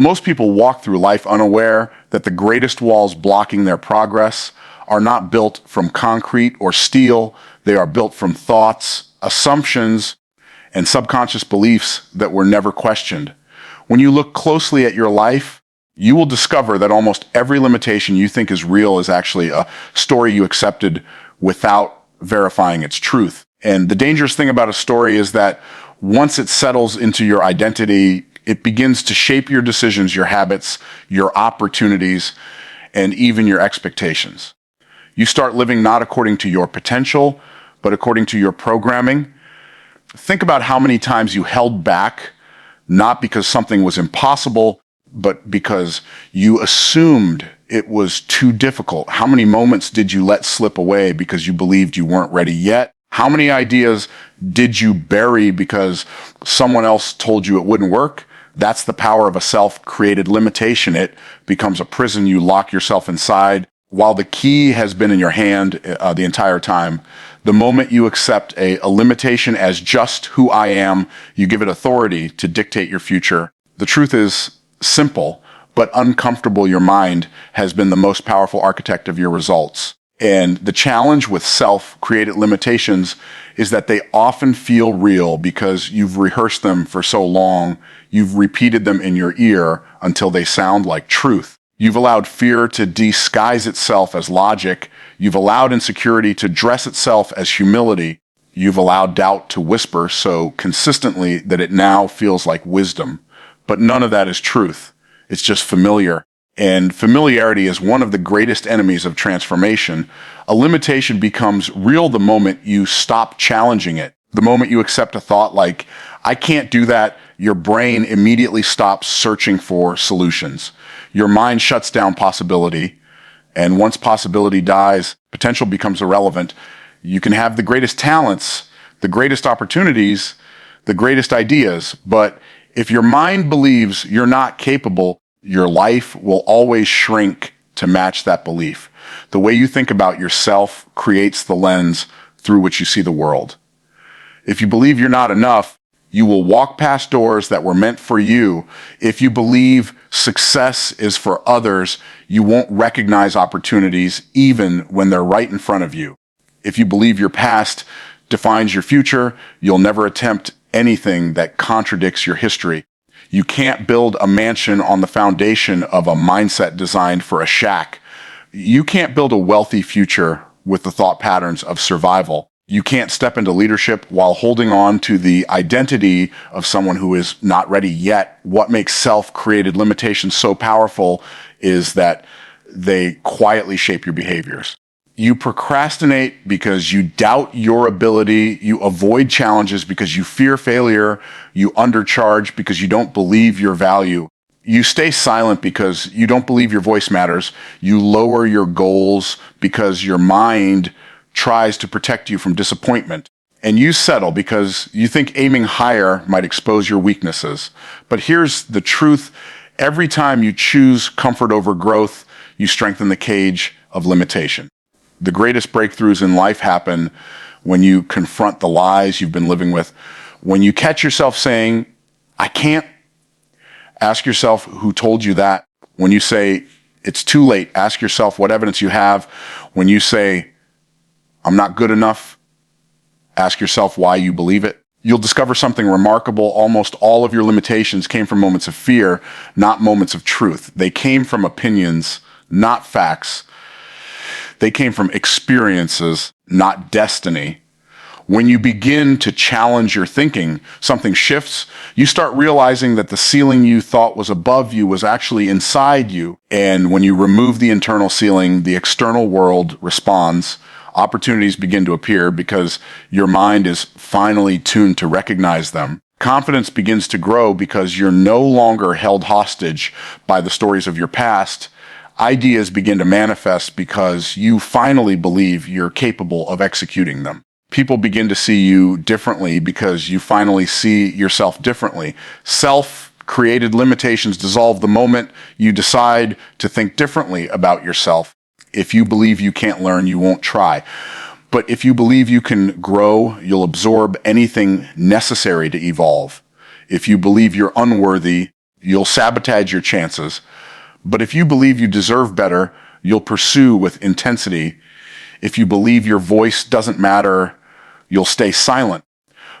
Most people walk through life unaware that the greatest walls blocking their progress are not built from concrete or steel. They are built from thoughts, assumptions, and subconscious beliefs that were never questioned. When you look closely at your life, you will discover that almost every limitation you think is real is actually a story you accepted without verifying its truth. And the dangerous thing about a story is that once it settles into your identity, it begins to shape your decisions, your habits, your opportunities, and even your expectations. You start living not according to your potential, but according to your programming. Think about how many times you held back, not because something was impossible, but because you assumed it was too difficult. How many moments did you let slip away because you believed you weren't ready yet? How many ideas did you bury because someone else told you it wouldn't work? That's the power of a self-created limitation. It becomes a prison you lock yourself inside. While the key has been in your hand the entire time, the moment you accept a limitation as just who I am, you give it authority to dictate your future. The truth is simple, but uncomfortable. Your mind has been the most powerful architect of your results. And the challenge with self-created limitations is that they often feel real because you've rehearsed them for so long. You've repeated them in your ear until they sound like truth. You've allowed fear to disguise itself as logic. You've allowed insecurity to dress itself as humility. You've allowed doubt to whisper so consistently that it now feels like wisdom. But none of that is truth. It's just familiar. And familiarity is one of the greatest enemies of transformation. A limitation becomes real the moment you stop challenging it. The moment you accept a thought like, I can't do that, your brain immediately stops searching for solutions. Your mind shuts down possibility. And once possibility dies, potential becomes irrelevant. You can have the greatest talents, the greatest opportunities, the greatest ideas. But if your mind believes you're not capable, your life will always shrink to match that belief. The way you think about yourself creates the lens through which you see the world. If you believe you're not enough, you will walk past doors that were meant for you. If you believe success is for others, you won't recognize opportunities even when they're right in front of you. If you believe your past defines your future, you'll never attempt anything that contradicts your history. You can't build a mansion on the foundation of a mindset designed for a shack. You can't build a wealthy future with the thought patterns of survival. You can't step into leadership while holding on to the identity of someone who is not ready yet. What makes self-created limitations so powerful is that they quietly shape your behaviors. You procrastinate because you doubt your ability. You avoid challenges because you fear failure. You undercharge because you don't believe your value. You stay silent because you don't believe your voice matters. You lower your goals because your mind tries to protect you from disappointment. And you settle because you think aiming higher might expose your weaknesses. But here's the truth. Every time you choose comfort over growth, you strengthen the cage of limitation. The greatest breakthroughs in life happen when you confront the lies you've been living with. When you catch yourself saying, I can't, ask yourself who told you that. When you say, it's too late, ask yourself what evidence you have. When you say, I'm not good enough, ask yourself why you believe it. You'll discover something remarkable. Almost all of your limitations came from moments of fear, not moments of truth. They came from opinions, not facts. They came from experiences, not destiny. When you begin to challenge your thinking, something shifts. You start realizing that the ceiling you thought was above you was actually inside you. And when you remove the internal ceiling, the external world responds. Opportunities begin to appear because your mind is finally tuned to recognize them. Confidence begins to grow because you're no longer held hostage by the stories of your past. Ideas begin to manifest because you finally believe you're capable of executing them. People begin to see you differently because you finally see yourself differently. Self-created limitations dissolve the moment you decide to think differently about yourself. If you believe you can't learn, you won't try. But if you believe you can grow, you'll absorb anything necessary to evolve. If you believe you're unworthy, you'll sabotage your chances. But if you believe you deserve better, you'll pursue with intensity. If you believe your voice doesn't matter, you'll stay silent.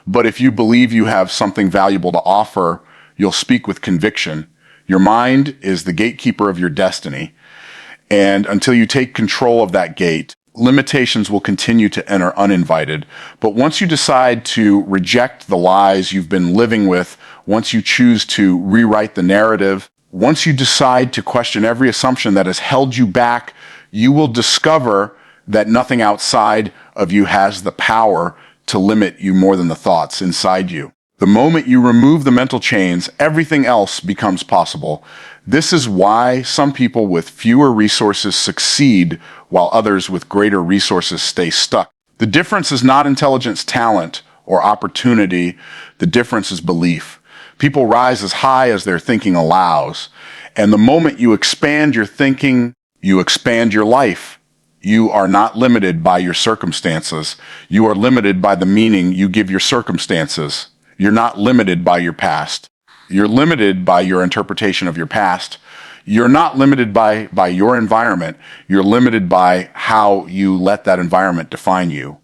But if you believe you have something valuable to offer, you'll speak with conviction. Your mind is the gatekeeper of your destiny. And until you take control of that gate, limitations will continue to enter uninvited. But once you decide to reject the lies you've been living with, once you choose to rewrite the narrative, once you decide to question every assumption that has held you back, you will discover that nothing outside of you has the power to limit you more than the thoughts inside you. The moment you remove the mental chains, everything else becomes possible. This is why some people with fewer resources succeed while others with greater resources stay stuck. The difference is not intelligence, talent, or opportunity. The difference is belief. People rise as high as their thinking allows. And the moment you expand your thinking, you expand your life. You are not limited by your circumstances. You are limited by the meaning you give your circumstances. You're not limited by your past. You're limited by your interpretation of your past. You're not limited by your environment. You're limited by how you let that environment define you.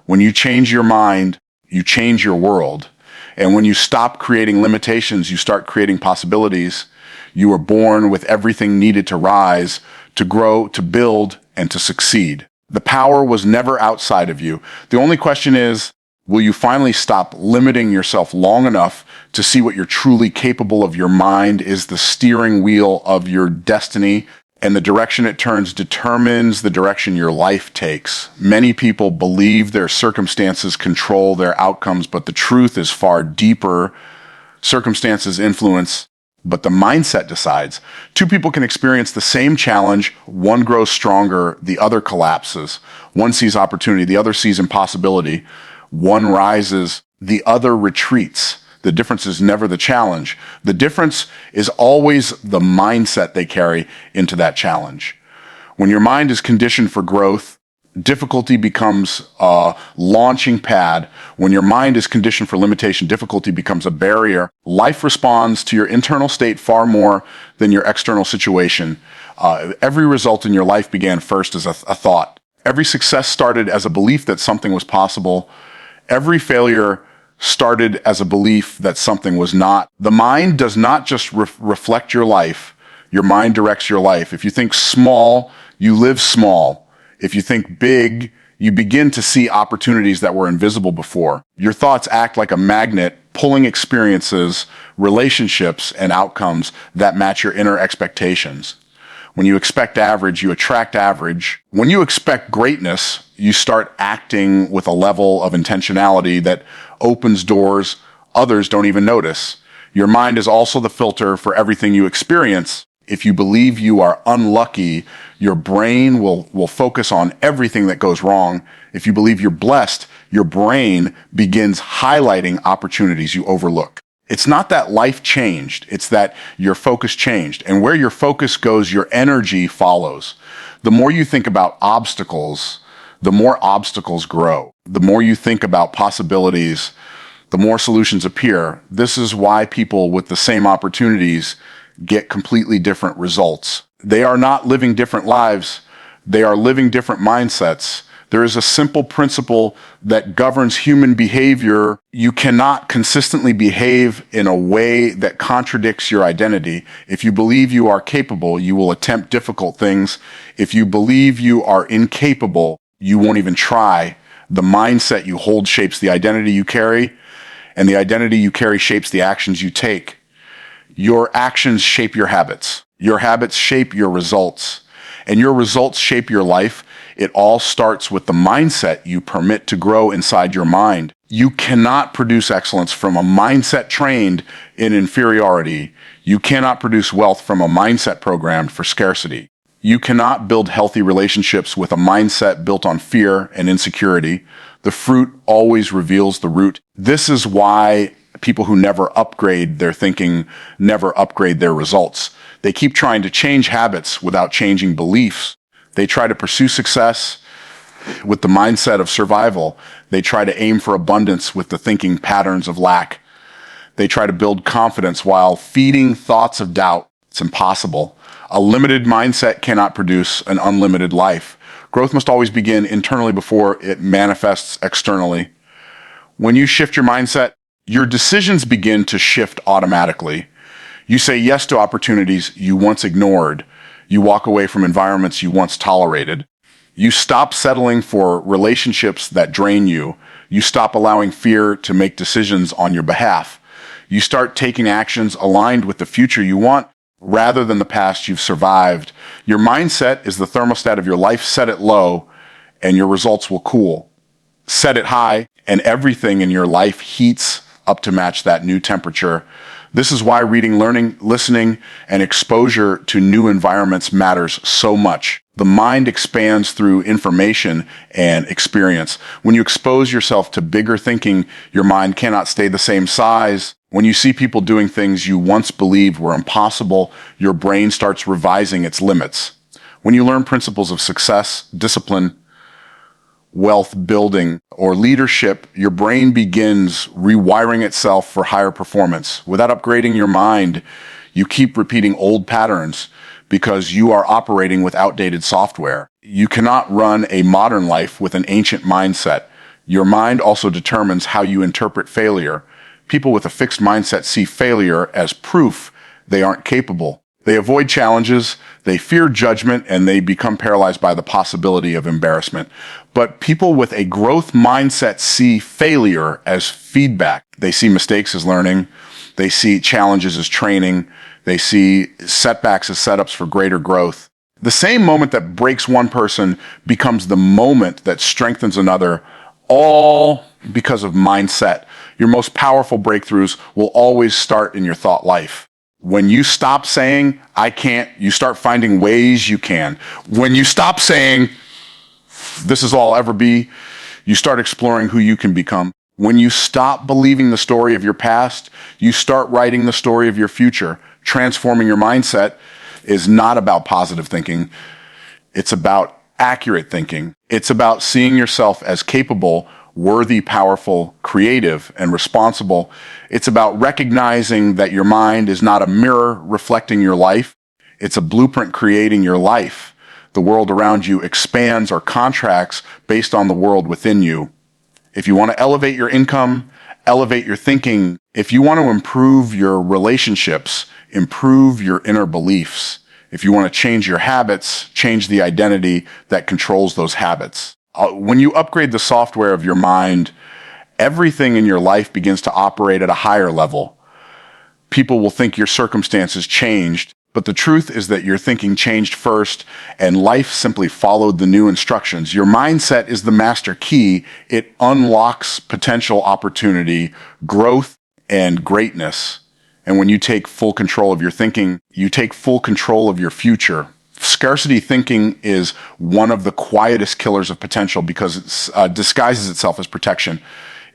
When you change your mind, you change your world. And when you stop creating limitations, you start creating possibilities. You are born with everything needed to rise, to grow, to build, and to succeed. The power was never outside of you. The only question is, will you finally stop limiting yourself long enough to see what you're truly capable of? Your mind is the steering wheel of your destiny, and the direction it turns determines the direction your life takes. Many people believe their circumstances control their outcomes, but the truth is far deeper. Circumstances influence, but the mindset decides. Two people can experience the same challenge. One grows stronger, the other collapses. One sees opportunity, the other sees impossibility. One rises, the other retreats. The difference is never the challenge. The difference is always the mindset they carry into that challenge. When your mind is conditioned for growth, difficulty becomes a launching pad. When your mind is conditioned for limitation, difficulty becomes a barrier. Life responds to your internal state far more than your external situation. Every result in your life began first as a thought. Every success started as a belief that something was possible. Every failure started as a belief that something was not. The mind does not just reflect your life. Your mind directs your life. If you think small, you live small. If you think big, you begin to see opportunities that were invisible before. Your thoughts act like a magnet, pulling experiences, relationships, and outcomes that match your inner expectations. When you expect average, you attract average. When you expect greatness, you start acting with a level of intentionality that opens doors others don't even notice. Your mind is also the filter for everything you experience. If you believe you are unlucky, your brain will focus on everything that goes wrong. If you believe you're blessed, your brain begins highlighting opportunities you overlook. It's not that life changed, it's that your focus changed. And where your focus goes, your energy follows. The more you think about obstacles, the more obstacles grow. The more you think about possibilities, the more solutions appear. This is why people with the same opportunities get completely different results. They are not living different lives. They are living different mindsets. There is a simple principle that governs human behavior. You cannot consistently behave in a way that contradicts your identity. If you believe you are capable, you will attempt difficult things. If you believe you are incapable, you won't even try. The mindset you hold shapes the identity you carry, and the identity you carry shapes the actions you take. Your actions shape your habits. Your habits shape your results, and your results shape your life. It all starts with the mindset you permit to grow inside your mind. You cannot produce excellence from a mindset trained in inferiority. You cannot produce wealth from a mindset programmed for scarcity. You cannot build healthy relationships with a mindset built on fear and insecurity. The fruit always reveals the root. This is why people who never upgrade their thinking never upgrade their results. They keep trying to change habits without changing beliefs. They try to pursue success with the mindset of survival. They try to aim for abundance with the thinking patterns of lack. They try to build confidence while feeding thoughts of doubt. It's impossible. A limited mindset cannot produce an unlimited life. Growth must always begin internally before it manifests externally. When you shift your mindset, your decisions begin to shift automatically. You say yes to opportunities you once ignored. You walk away from environments you once tolerated. You stop settling for relationships that drain you. You stop allowing fear to make decisions on your behalf. You start taking actions aligned with the future you want rather than the past you've survived. Your mindset is the thermostat of your life. Set it low and your results will cool. Set it high and everything in your life heats up to match that new temperature. This is why reading, learning, listening, and exposure to new environments matters so much. The mind expands through information and experience. When you expose yourself to bigger thinking, your mind cannot stay the same size. When you see people doing things you once believed were impossible, your brain starts revising its limits. When you learn principles of success, discipline, wealth building, or leadership, your brain begins rewiring itself for higher performance. Without upgrading your mind, you keep repeating old patterns because you are operating with outdated software. You cannot run a modern life with an ancient mindset. Your mind also determines how you interpret failure. People with a fixed mindset see failure as proof they aren't capable. They avoid challenges, they fear judgment, and they become paralyzed by the possibility of embarrassment. But people with a growth mindset see failure as feedback. They see mistakes as learning. They see challenges as training. They see setbacks as setups for greater growth. The same moment that breaks one person becomes the moment that strengthens another, all because of mindset. Your most powerful breakthroughs will always start in your thought life. When you stop saying, I can't, you start finding ways you can. When you stop saying, this is all I'll ever be, you start exploring who you can become. When you stop believing the story of your past, you start writing the story of your future. Transforming your mindset is not about positive thinking. It's about accurate thinking. It's about seeing yourself as capable, worthy, powerful, creative, and responsible. It's about recognizing that your mind is not a mirror reflecting your life. It's a blueprint creating your life. The world around you expands or contracts based on the world within you. If you want to elevate your income, elevate your thinking. If you want to improve your relationships, improve your inner beliefs. If you want to change your habits, change the identity that controls those habits. When you upgrade the software of your mind, everything in your life begins to operate at a higher level. People will think your circumstances changed, but the truth is that your thinking changed first and life simply followed the new instructions. Your mindset is the master key. It unlocks potential opportunity, growth, and greatness. And when you take full control of your thinking, you take full control of your future. Scarcity thinking is one of the quietest killers of potential because it disguises itself as protection.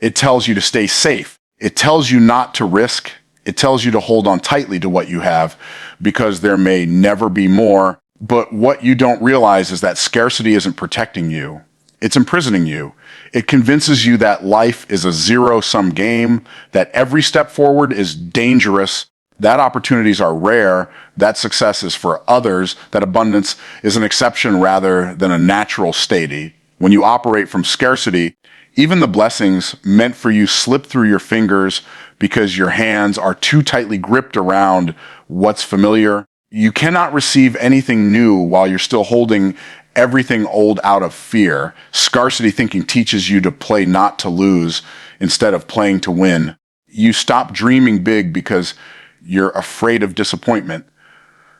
It tells you to stay safe. It tells you not to risk. It tells you to hold on tightly to what you have because there may never be more. But what you don't realize is that scarcity isn't protecting you. It's imprisoning you. It convinces you that life is a zero-sum game, that every step forward is dangerous, that opportunities are rare, that success is for others, that abundance is an exception rather than a natural state. When you operate from scarcity, even the blessings meant for you slip through your fingers because your hands are too tightly gripped around what's familiar. You cannot receive anything new while you're still holding everything old out of fear. Scarcity thinking teaches you to play not to lose instead of playing to win. You stop dreaming big because you're afraid of disappointment.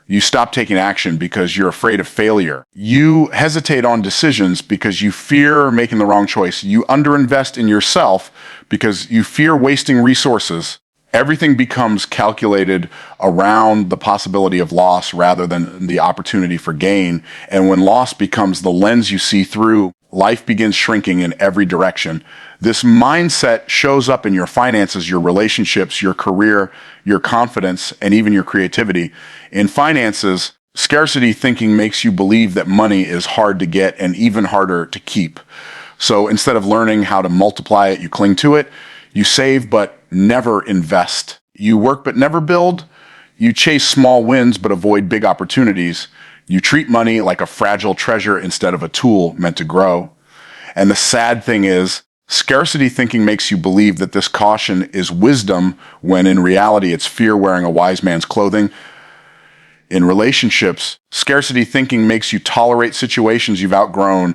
You stop taking action because you're afraid of failure. You hesitate on decisions because you fear making the wrong choice. You underinvest in yourself because you fear wasting resources. Everything becomes calculated around the possibility of loss rather than the opportunity for gain. And when loss becomes the lens you see through, life begins shrinking in every direction. This mindset shows up in your finances, your relationships, your career, your confidence, and even your creativity. In finances, scarcity thinking makes you believe that money is hard to get and even harder to keep. So instead of learning how to multiply it, you cling to it. You save, but never invest. You work but never build. You chase small wins but avoid big opportunities. You treat money like a fragile treasure instead of a tool meant to grow. And the sad thing is, scarcity thinking makes you believe that this caution is wisdom when in reality it's fear wearing a wise man's clothing. In relationships, scarcity thinking makes you tolerate situations you've outgrown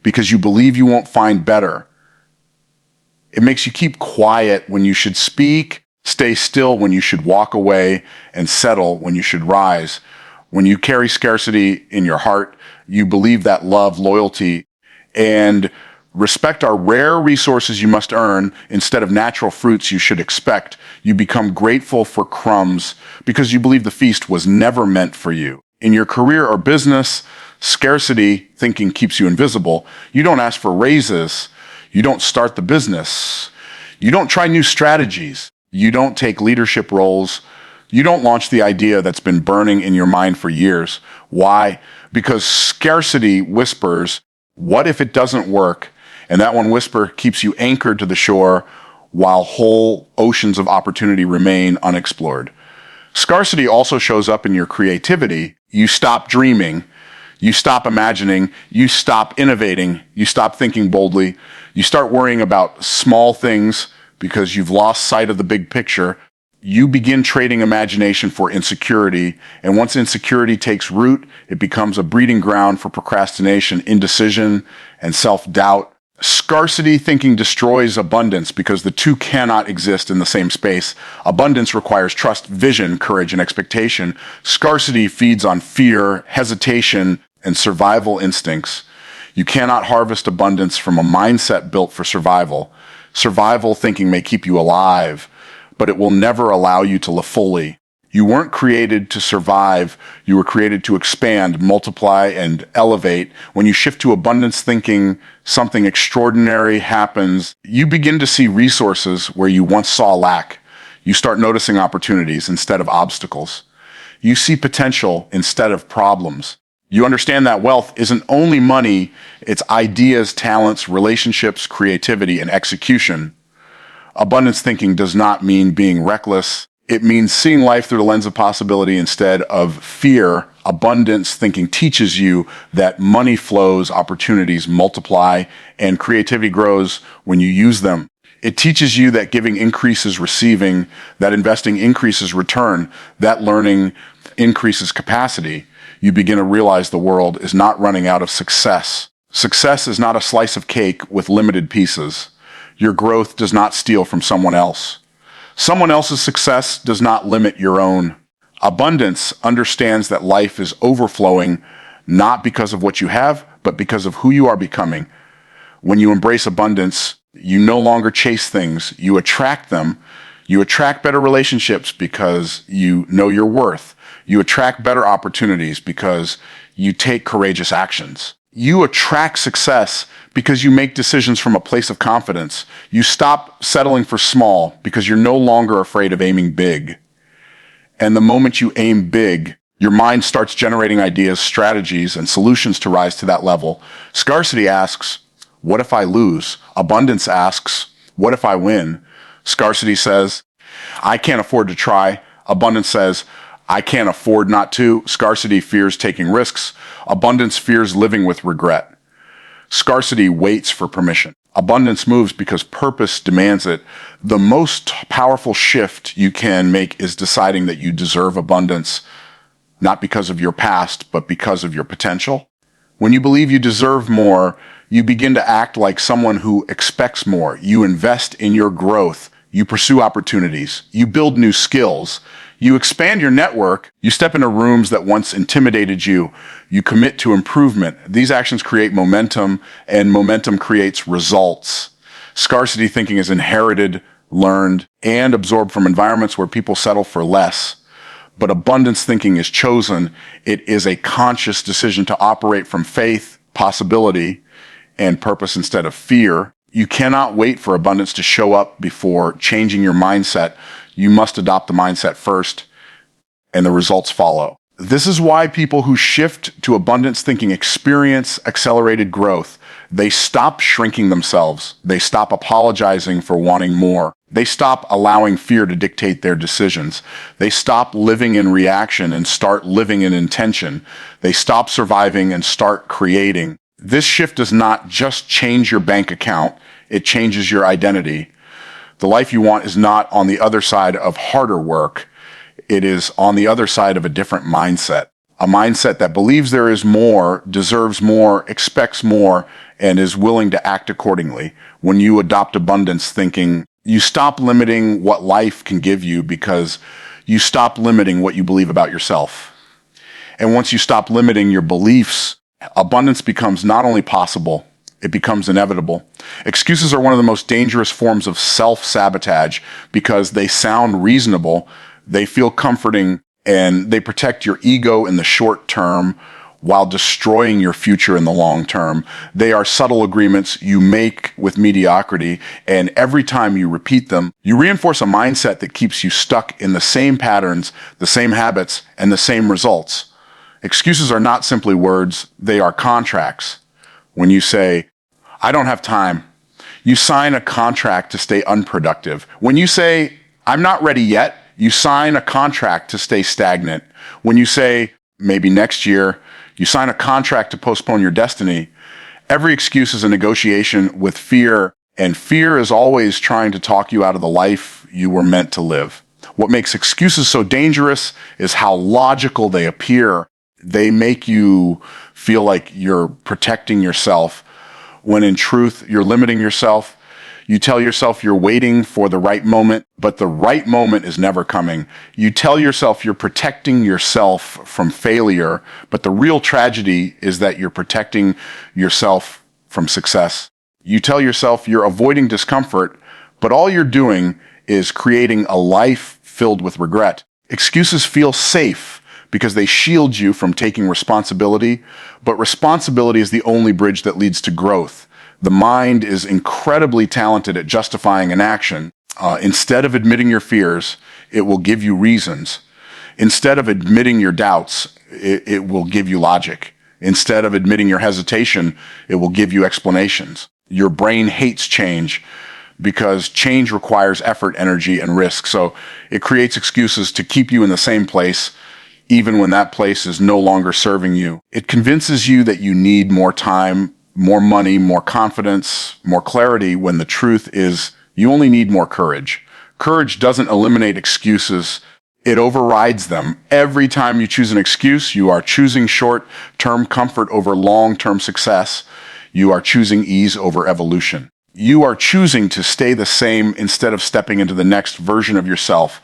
because you believe you won't find better. It makes you keep quiet when you should speak, stay still when you should walk away, and settle when you should rise. When you carry scarcity in your heart, you believe that love, loyalty, and respect are rare resources you must earn instead of natural fruits you should expect. You become grateful for crumbs because you believe the feast was never meant for you. In your career or business, scarcity thinking keeps you invisible. You don't ask for raises. You don't start the business. You don't try new strategies. You don't take leadership roles. You don't launch the idea that's been burning in your mind for years. Why? Because scarcity whispers, what if it doesn't work? And that one whisper keeps you anchored to the shore while whole oceans of opportunity remain unexplored. Scarcity also shows up in your creativity. You stop dreaming. You stop imagining. You stop innovating. You stop thinking boldly. You start worrying about small things because you've lost sight of the big picture. You begin trading imagination for insecurity. And once insecurity takes root, it becomes a breeding ground for procrastination, indecision, and self-doubt. Scarcity thinking destroys abundance because the two cannot exist in the same space. Abundance requires trust, vision, courage, and expectation. Scarcity feeds on fear, hesitation, and survival instincts. You cannot harvest abundance from a mindset built for survival. Survival thinking may keep you alive, but it will never allow you to live fully. You weren't created to survive. You were created to expand, multiply, and elevate. When you shift to abundance thinking, something extraordinary happens. You begin to see resources where you once saw lack. You start noticing opportunities instead of obstacles. You see potential instead of problems. You understand that wealth isn't only money, it's ideas, talents, relationships, creativity, and execution. Abundance thinking does not mean being reckless. It means seeing life through the lens of possibility instead of fear. Abundance thinking teaches you that money flows, opportunities multiply, and creativity grows when you use them. It teaches you that giving increases receiving, that investing increases return, that learning increases capacity. You begin to realize the world is not running out of success. Success is not a slice of cake with limited pieces. Your growth does not steal from someone else. Someone else's success does not limit your own. Abundance understands that life is overflowing, not because of what you have, but because of who you are becoming. When you embrace abundance, you no longer chase things, you attract them. You attract better relationships because you know your worth. You attract better opportunities because you take courageous actions. You attract success because you make decisions from a place of confidence. You stop settling for small because you're no longer afraid of aiming big. And the moment you aim big, your mind starts generating ideas, strategies, and solutions to rise to that level. Scarcity asks, what if I lose? Abundance asks, what if I win? Scarcity says, I can't afford to try. Abundance says, I can't afford not to. Scarcity fears taking risks. Abundance fears living with regret. Scarcity waits for permission. Abundance moves because purpose demands it. The most powerful shift you can make is deciding that you deserve abundance, not because of your past, but because of your potential. When you believe you deserve more, you begin to act like someone who expects more. You invest in your growth. You pursue opportunities. You build new skills. You expand your network. You step into rooms that once intimidated you. You commit to improvement. These actions create momentum, and momentum creates results. Scarcity thinking is inherited, learned, and absorbed from environments where people settle for less. But abundance thinking is chosen. It is a conscious decision to operate from faith, possibility, and purpose instead of fear. You cannot wait for abundance to show up before changing your mindset. You must adopt the mindset first, and the results follow. This is why people who shift to abundance thinking experience accelerated growth. They stop shrinking themselves. They stop apologizing for wanting more. They stop allowing fear to dictate their decisions. They stop living in reaction and start living in intention. They stop surviving and start creating. This shift does not just change your bank account, it changes your identity. The life you want is not on the other side of harder work. It is on the other side of a different mindset. A mindset that believes there is more, deserves more, expects more, and is willing to act accordingly. When you adopt abundance thinking, you stop limiting what life can give you because you stop limiting what you believe about yourself. And once you stop limiting your beliefs, abundance becomes not only possible, it becomes inevitable. Excuses are one of the most dangerous forms of self-sabotage because they sound reasonable, they feel comforting, and they protect your ego in the short term while destroying your future in the long term. They are subtle agreements you make with mediocrity, and every time you repeat them, you reinforce a mindset that keeps you stuck in the same patterns, the same habits, and the same results. Excuses are not simply words, they are contracts. When you say, I don't have time, you sign a contract to stay unproductive. When you say, I'm not ready yet, you sign a contract to stay stagnant. When you say, maybe next year, you sign a contract to postpone your destiny. Every excuse is a negotiation with fear, and fear is always trying to talk you out of the life you were meant to live. What makes excuses so dangerous is how logical they appear. They make you feel like you're protecting yourself, when in truth, you're limiting yourself. You tell yourself you're waiting for the right moment, but the right moment is never coming. You tell yourself you're protecting yourself from failure, but the real tragedy is that you're protecting yourself from success. You tell yourself you're avoiding discomfort, but all you're doing is creating a life filled with regret. Excuses feel safe because they shield you from taking responsibility, but responsibility is the only bridge that leads to growth. The mind is incredibly talented at justifying an action. Instead of admitting your fears, it will give you reasons. Instead of admitting your doubts, it will give you logic. Instead of admitting your hesitation, it will give you explanations. Your brain hates change because change requires effort, energy, and risk. So it creates excuses to keep you in the same place, even when that place is no longer serving you. It convinces you that you need more time, more money, more confidence, more clarity, when the truth is you only need more courage. Courage doesn't eliminate excuses, it overrides them. Every time you choose an excuse, you are choosing short-term comfort over long-term success. You are choosing ease over evolution. You are choosing to stay the same instead of stepping into the next version of yourself.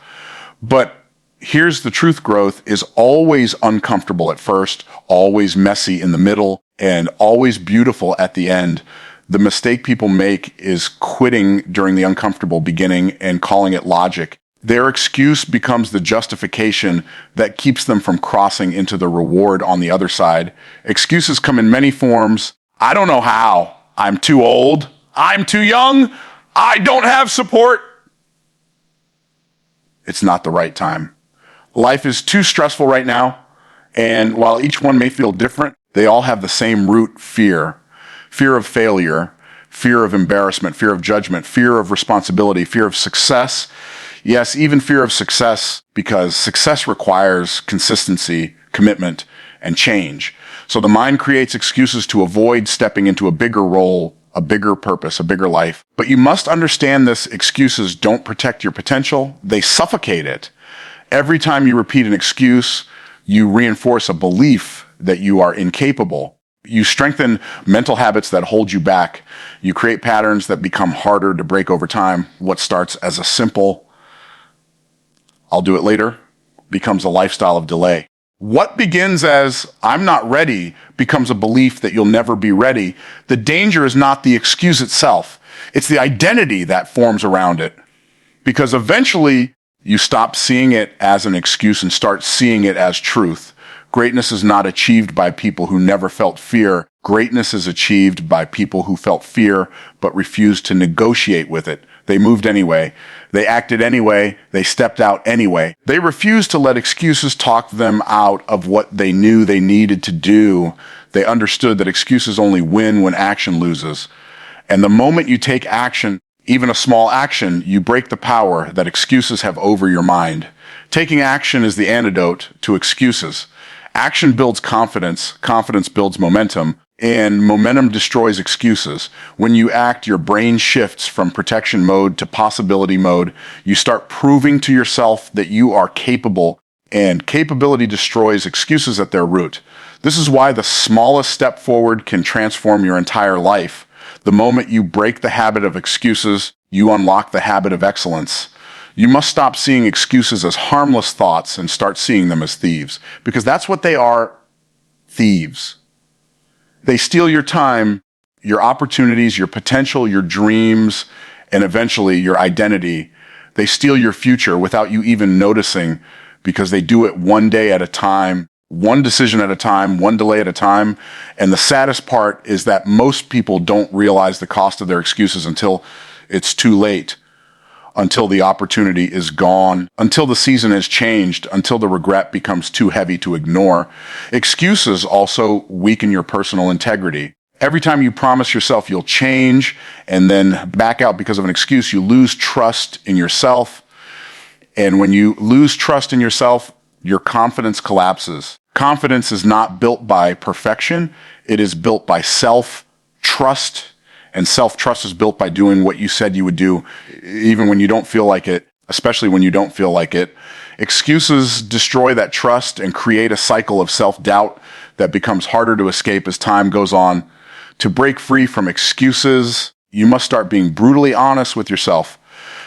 But here's the truth: growth is always uncomfortable at first, always messy in the middle, and always beautiful at the end. The mistake people make is quitting during the uncomfortable beginning and calling it logic. Their excuse becomes the justification that keeps them from crossing into the reward on the other side. Excuses come in many forms. I don't know how. I'm too old. I'm too young. I don't have support. It's not the right time. Life is too stressful right now, and while each one may feel different, they all have the same root: fear. Fear of failure, fear of embarrassment, fear of judgment, fear of responsibility, fear of success. Yes, even fear of success, because success requires consistency, commitment, and change. So the mind creates excuses to avoid stepping into a bigger role, a bigger purpose, a bigger life. But you must understand this: excuses don't protect your potential, they suffocate it. Every time you repeat an excuse, you reinforce a belief that you are incapable. You strengthen mental habits that hold you back. You create patterns that become harder to break over time. What starts as a simple, I'll do it later, becomes a lifestyle of delay. What begins as I'm not ready becomes a belief that you'll never be ready. The danger is not the excuse itself. It's the identity that forms around it. Because eventually you stop seeing it as an excuse and start seeing it as truth. Greatness is not achieved by people who never felt fear. Greatness is achieved by people who felt fear but refused to negotiate with it. They moved anyway. They acted anyway. They stepped out anyway. They refused to let excuses talk them out of what they knew they needed to do. They understood that excuses only win when action loses. And the moment you take action, even a small action, you break the power that excuses have over your mind. Taking action is the antidote to excuses. Action builds confidence. Confidence builds momentum. And momentum destroys excuses. When you act, your brain shifts from protection mode to possibility mode. You start proving to yourself that you are capable, and capability destroys excuses at their root. This is why the smallest step forward can transform your entire life. The moment you break the habit of excuses, you unlock the habit of excellence. You must stop seeing excuses as harmless thoughts and start seeing them as thieves, because that's what they are, thieves. They steal your time, your opportunities, your potential, your dreams, and eventually your identity. They steal your future without you even noticing, because they do it one day at a time, one decision at a time, one delay at a time. And the saddest part is that most people don't realize the cost of their excuses until it's too late, until the opportunity is gone, until the season has changed, until the regret becomes too heavy to ignore. Excuses also weaken your personal integrity. Every time you promise yourself you'll change and then back out because of an excuse, you lose trust in yourself. And when you lose trust in yourself, your confidence collapses. Confidence is not built by perfection. It is built by self-trust. And self-trust is built by doing what you said you would do, even when you don't feel like it, especially when you don't feel like it. Excuses destroy that trust and create a cycle of self-doubt that becomes harder to escape as time goes on. To break free from excuses, you must start being brutally honest with yourself.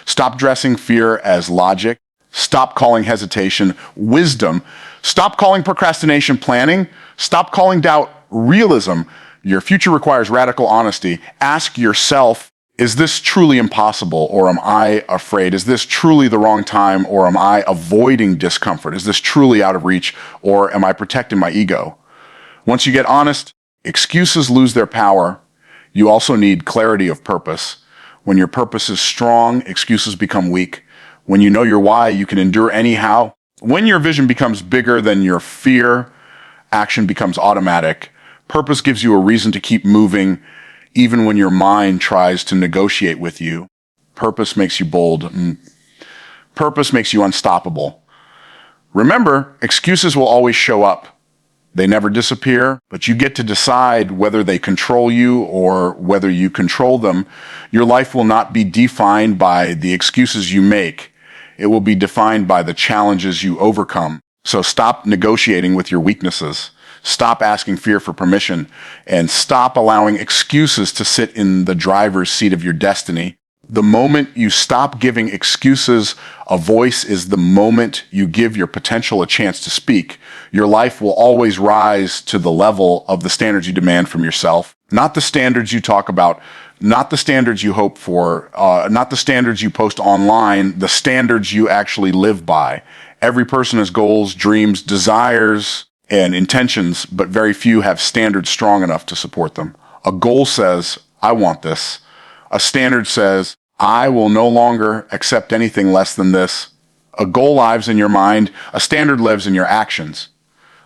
Stop dressing fear as logic. Stop calling hesitation wisdom. Stop calling procrastination planning. Stop calling doubt realism. Your future requires radical honesty. Ask yourself, is this truly impossible, or am I afraid? Is this truly the wrong time, or am I avoiding discomfort? Is this truly out of reach, or am I protecting my ego? Once you get honest, excuses lose their power. You also need clarity of purpose. When your purpose is strong, excuses become weak. When you know your why, you can endure anyhow. When your vision becomes bigger than your fear, action becomes automatic. Purpose gives you a reason to keep moving, even when your mind tries to negotiate with you. Purpose makes you bold. Purpose makes you unstoppable. Remember, excuses will always show up. They never disappear, but you get to decide whether they control you or whether you control them. Your life will not be defined by the excuses you make. It will be defined by the challenges you overcome. So stop negotiating with your weaknesses. Stop asking fear for permission, and stop allowing excuses to sit in the driver's seat of your destiny. The moment you stop giving excuses a voice is the moment you give your potential a chance to speak. Your life will always rise to the level of the standards you demand from yourself, not the standards you talk about, not the standards you hope for, not the standards you post online, the standards you actually live by. Every person has goals, dreams, desires, and intentions, but very few have standards strong enough to support them. A goal says, I want this. A standard says, I will no longer accept anything less than this. A goal lives in your mind. A standard lives in your actions.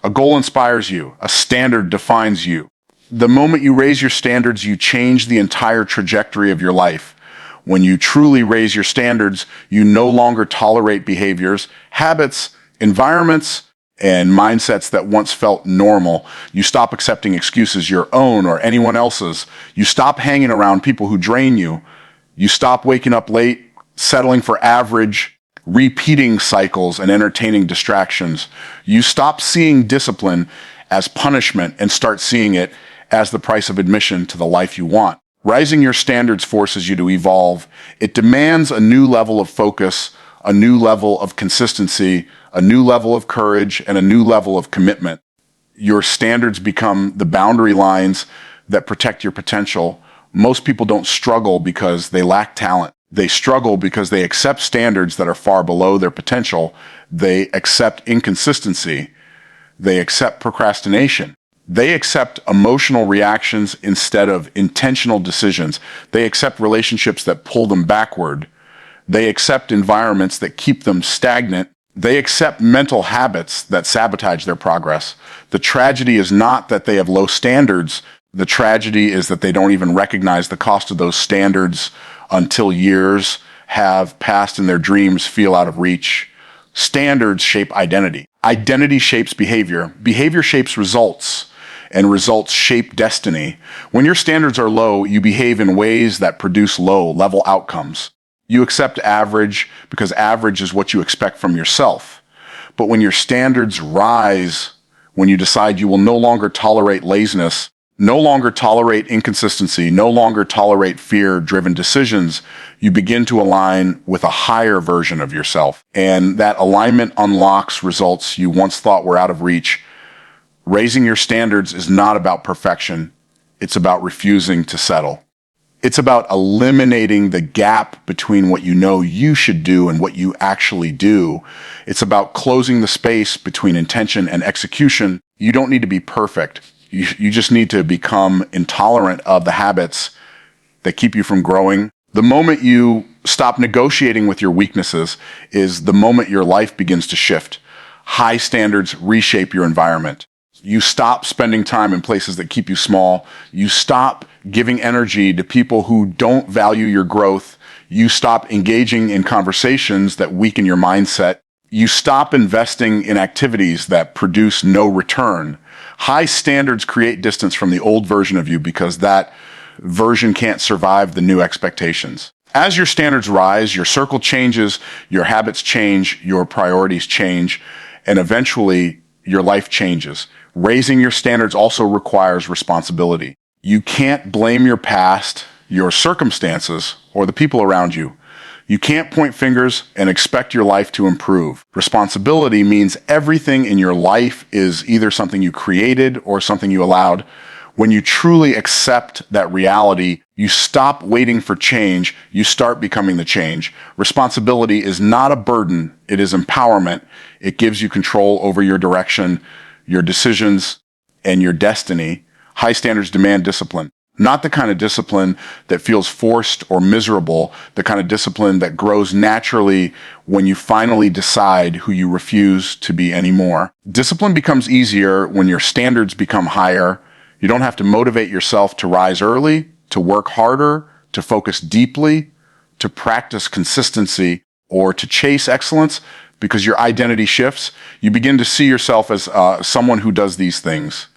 A goal inspires you. A standard defines you. The moment you raise your standards, you change the entire trajectory of your life. When you truly raise your standards, you no longer tolerate behaviors, habits, environments, and mindsets that once felt normal. You stop accepting excuses, your own or anyone else's. You stop hanging around people who drain you. You stop waking up late, settling for average, repeating cycles, and entertaining distractions. You stop seeing discipline as punishment and start seeing it as the price of admission to the life you want. Rising your standards forces you to evolve. It demands a new level of focus, a new level of consistency, a new level of courage, and a new level of commitment. Your standards become the boundary lines that protect your potential. Most people don't struggle because they lack talent. They struggle because they accept standards that are far below their potential. They accept inconsistency. They accept procrastination. They accept emotional reactions instead of intentional decisions. They accept relationships that pull them backward. They accept environments that keep them stagnant. They accept mental habits that sabotage their progress. The tragedy is not that they have low standards. The tragedy is that they don't even recognize the cost of those standards until years have passed and their dreams feel out of reach. Standards shape identity. Identity shapes behavior. Behavior shapes results, and results shape destiny. When your standards are low, you behave in ways that produce low-level outcomes. You accept average because average is what you expect from yourself. But when your standards rise, when you decide you will no longer tolerate laziness, no longer tolerate inconsistency, no longer tolerate fear-driven decisions, you begin to align with a higher version of yourself. And that alignment unlocks results you once thought were out of reach. Raising your standards is not about perfection. It's about refusing to settle. It's about eliminating the gap between what you know you should do and what you actually do. It's about closing the space between intention and execution. You don't need to be perfect. You just need to become intolerant of the habits that keep you from growing. The moment you stop negotiating with your weaknesses is the moment your life begins to shift. High standards reshape your environment. You stop spending time in places that keep you small. You stop giving energy to people who don't value your growth. You stop engaging in conversations that weaken your mindset. You stop investing in activities that produce no return. High standards create distance from the old version of you because that version can't survive the new expectations. As your standards rise, your circle changes, your habits change, your priorities change, and eventually your life changes. Raising your standards also requires responsibility. You can't blame your past, your circumstances, or the people around you. You can't point fingers and expect your life to improve. Responsibility means everything in your life is either something you created or something you allowed. When you truly accept that reality, you stop waiting for change, you start becoming the change. Responsibility is not a burden, it is empowerment. It gives you control over your direction, your decisions, and your destiny. High standards demand discipline. Not the kind of discipline that feels forced or miserable, the kind of discipline that grows naturally when you finally decide who you refuse to be anymore. Discipline becomes easier when your standards become higher. You don't have to motivate yourself to rise early, to work harder, to focus deeply, to practice consistency, or to chase excellence because your identity shifts. You begin to see yourself as someone who does these things.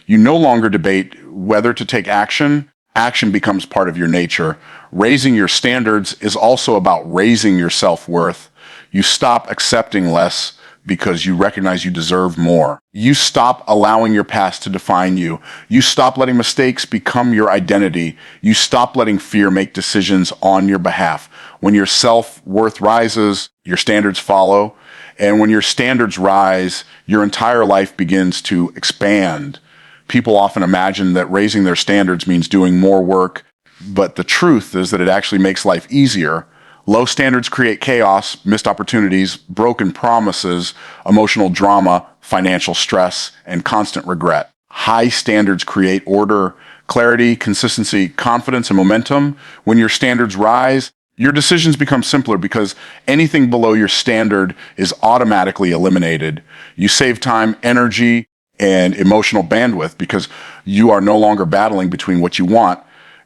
You no longer debate whether to take action. Action becomes part of your nature. Raising your standards is also about raising your self-worth. You stop accepting less because you recognize you deserve more. You stop allowing your past to define you. You stop letting mistakes become your identity. You stop letting fear make decisions on your behalf. When your self-worth rises, your standards follow. And when your standards rise, your entire life begins to expand. People often imagine that raising their standards means doing more work, but the truth is that it actually makes life easier. Low standards create chaos, missed opportunities, broken promises, emotional drama, financial stress, and constant regret. High standards create order, clarity, consistency, confidence, and momentum. When your standards rise, your decisions become simpler because anything below your standard is automatically eliminated. You save time, energy, and emotional bandwidth because you are no longer battling between what you want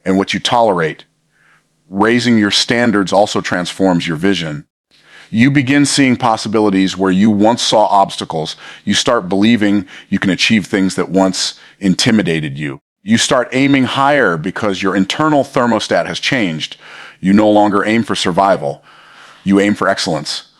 and what you tolerate. Raising your standards also transforms your vision. You begin seeing possibilities where you once saw obstacles. You start believing you can achieve things that once intimidated you. You start aiming higher because your internal thermostat has changed. You no longer aim for survival. You aim for excellence.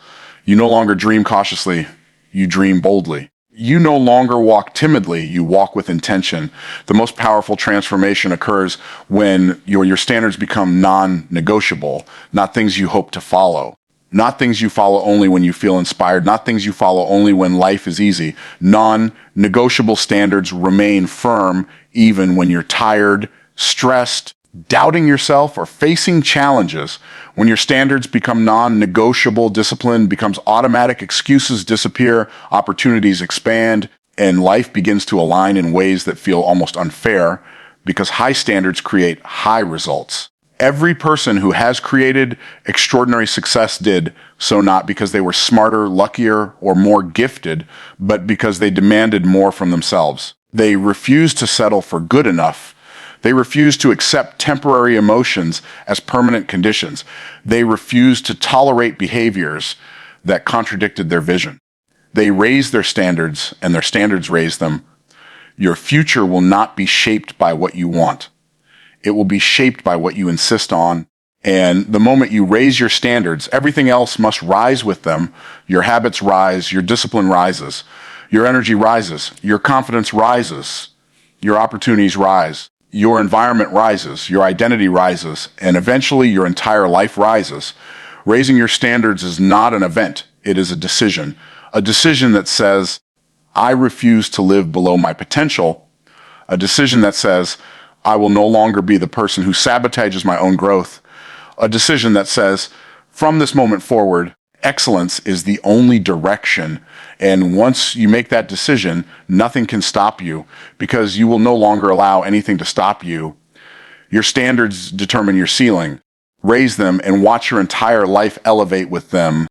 You no longer dream cautiously. You dream boldly. You no longer walk timidly, you walk with intention. The most powerful transformation occurs when your standards become non-negotiable, not things you hope to follow. Not things you follow only when you feel inspired, not things you follow only when life is easy. Non-negotiable standards remain firm even when you're tired, stressed, doubting yourself, or facing challenges. When your standards become non-negotiable, discipline becomes automatic, excuses disappear, opportunities expand, and life begins to align in ways that feel almost unfair because high standards create high results. Every person who has created extraordinary success did so not because they were smarter, luckier, or more gifted, but because they demanded more from themselves. They refused to settle for good enough. They refused to accept temporary emotions as permanent conditions. They refused to tolerate behaviors that contradicted their vision. They raised their standards, and their standards raised them. Your future will not be shaped by what you want. It will be shaped by what you insist on. And the moment you raise your standards, everything else must rise with them. Your habits rise, your discipline rises, your energy rises, your confidence rises, your opportunities rise, your environment rises, your identity rises, and eventually your entire life rises. Raising your standards is not an event. It is a decision that says, I refuse to live below my potential, a decision that says, I will no longer be the person who sabotages my own growth, a decision that says, from this moment forward, excellence is the only direction. And once you make that decision, nothing can stop you because you will no longer allow anything to stop you. Your standards determine your ceiling. Raise them and watch your entire life elevate with them.